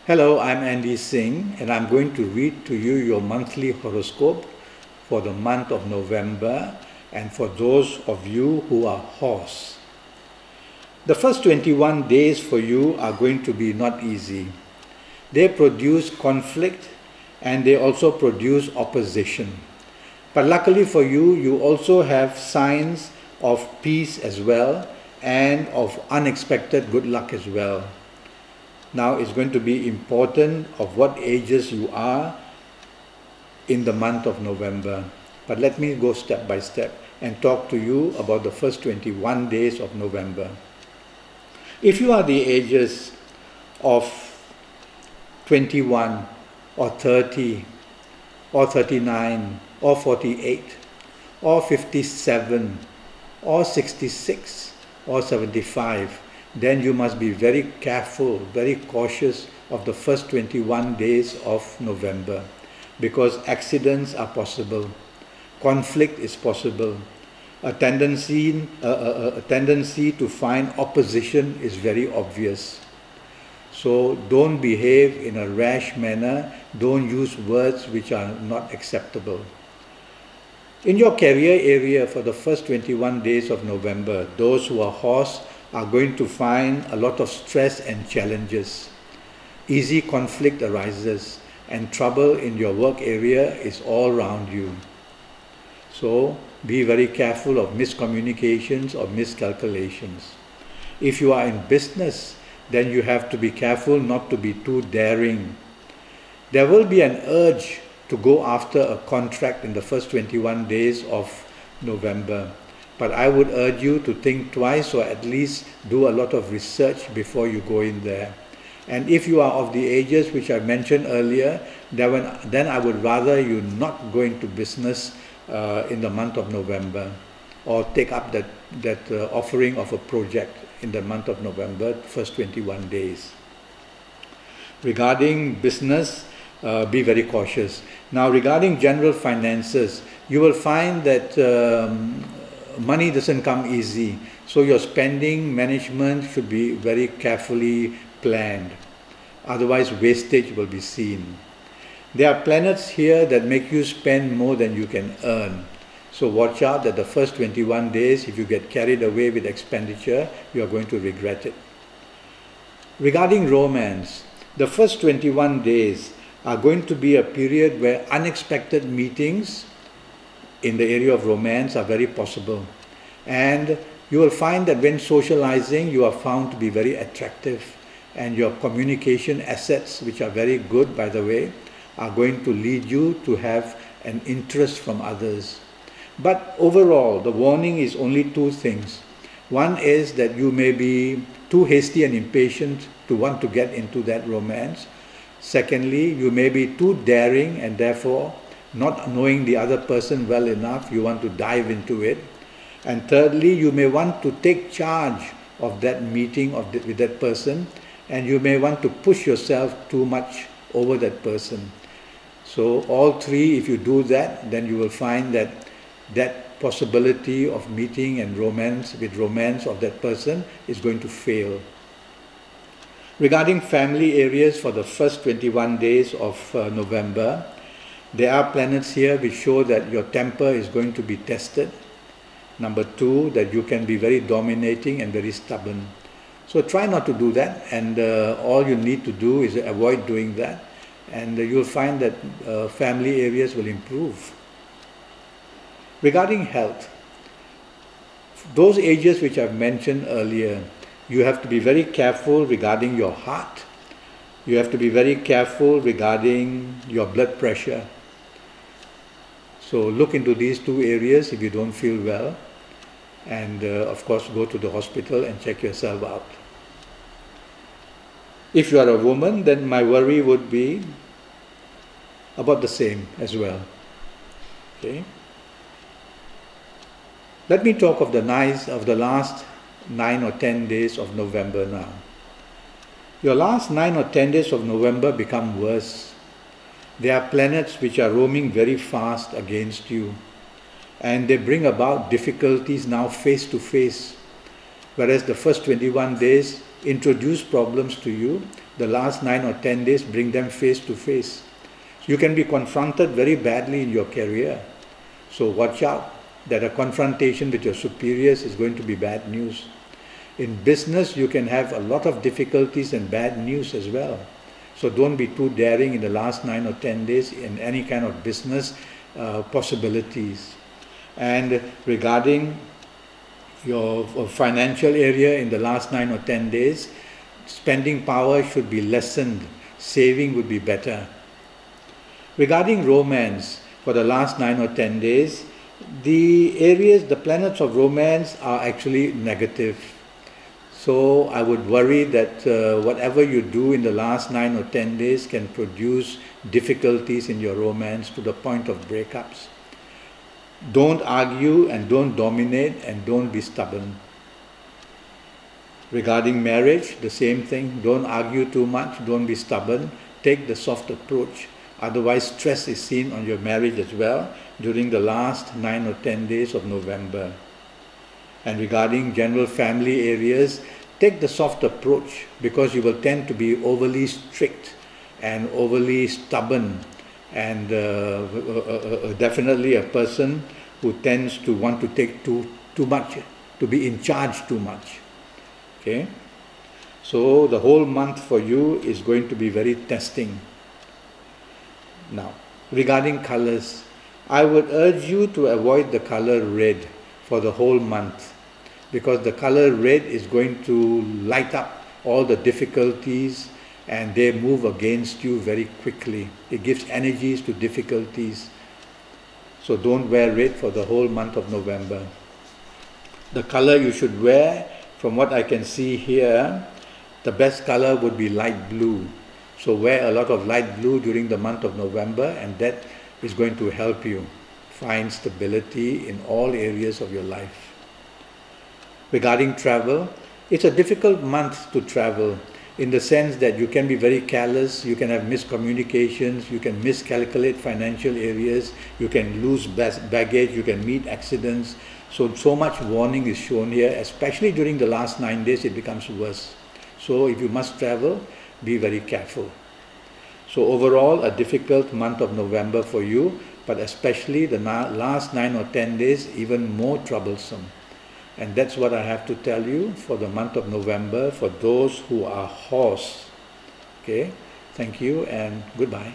Hello, I'm Andi Singh and I'm going to read to you your monthly horoscope for the month of November and for those of you who are horse. The first 21 days for you are going to be not easy. They produce conflict and they also produce opposition. But luckily for you, you also have signs of peace as well and of unexpected good luck as well. Now it's going to be important of what ages you are in the month of November. But let me go step by step and talk to you about the first 21 days of November. If you are the ages of 21 or 30 or 39 or 48 or 57 or 66 or 75, then you must be very careful, very cautious of the first 21 days of November, because accidents are possible, conflict is possible, a tendency to find opposition is very obvious. So don't behave in a rash manner, don't use words which are not acceptable. In your career area for the first 21 days of November, those who are horse are going to find a lot of stress and challenges. Easy conflict arises and trouble in your work area is all around you. So be very careful of miscommunications or miscalculations. If you are in business, then you have to be careful not to be too daring. There will be an urge to go after a contract in the first 21 days of November. But I would urge you to think twice or at least do a lot of research before you go in there. And if you are of the ages which I mentioned earlier, then I would rather you not go into business in the month of November or take up that offering of a project in the month of November, first 21 days. Regarding business, be very cautious. Now regarding general finances, you will find that money doesn't come easy, so your spending management should be very carefully planned. Otherwise, wastage will be seen. There are planets here that make you spend more than you can earn. So watch out that the first 21 days, if you get carried away with expenditure, you are going to regret it. Regarding romance, the first 21 days are going to be a period where unexpected meetings in the area of romance are very possible, and you will find that when socializing you are found to be very attractive, and your communication assets, which are very good by the way, are going to lead you to have an interest from others. But overall, the warning is only two things. One is that you may be too hasty and impatient to want to get into that romance. Secondly, you may be too daring and therefore not knowing the other person well enough, you want to dive into it. And thirdly, you may want to take charge of that meeting with that person, and you may want to push yourself too much over that person. So all three, if you do that, then you will find that that possibility of meeting and romance of that person is going to fail. Regarding family areas for the first 21 days of November, there are planets here which show that your temper is going to be tested. Number two, that you can be very dominating and very stubborn. So try not to do that, and all you need to do is avoid doing that, and you'll find that family areas will improve. Regarding health, those ages which I've mentioned earlier, you have to be very careful regarding your heart. You have to be very careful regarding your blood pressure. So look into these two areas if you don't feel well, and of course go to the hospital and check yourself out. If you are a woman, then my worry would be about the same as well. Okay. Let me talk of the last 9 or 10 days of November now. Your last 9 or 10 days of November become worse. There are planets which are roaming very fast against you, and they bring about difficulties now face to face. Whereas the first 21 days introduce problems to you. The last 9 or 10 days bring them face to face. You can be confronted very badly in your career. So watch out that a confrontation with your superiors is going to be bad news. In business, you can have a lot of difficulties and bad news as well. So don't be too daring in the last 9 or 10 days in any kind of business possibilities. And regarding your financial area in the last 9 or 10 days, spending power should be lessened. Saving would be better. Regarding romance, for the last 9 or 10 days, the areas, the planets of romance are actually negative. So I would worry that whatever you do in the last 9 or 10 days can produce difficulties in your romance to the point of breakups. Don't argue and don't dominate and don't be stubborn. Regarding marriage, the same thing. Don't argue too much, don't be stubborn. Take the soft approach. Otherwise, stress is seen on your marriage as well during the last 9 or 10 days of November. And regarding general family areas, take the soft approach because you will tend to be overly strict and overly stubborn and definitely a person who tends to want to take too much, to be in charge too much. Okay? So the whole month for you is going to be very testing. Now, regarding colors, I would urge you to avoid the color red for the whole month because the color red is going to light up all the difficulties and they move against you very quickly. It gives energies to difficulties. So don't wear red for the whole month of November. The color you should wear, from what I can see here, the best color would be light blue. So wear a lot of light blue during the month of November and that is going to help you find stability in all areas of your life. Regarding travel, it's a difficult month to travel in the sense that you can be very careless, you can have miscommunications, you can miscalculate financial areas, you can lose baggage, you can meet accidents. So much warning is shown here, especially during the last 9 days it becomes worse. So if you must travel, be very careful. So overall, a difficult month of November for you, but especially the last 9 or 10 days, even more troublesome. And that's what I have to tell you for the month of November for those who are horse. Okay, thank you and goodbye.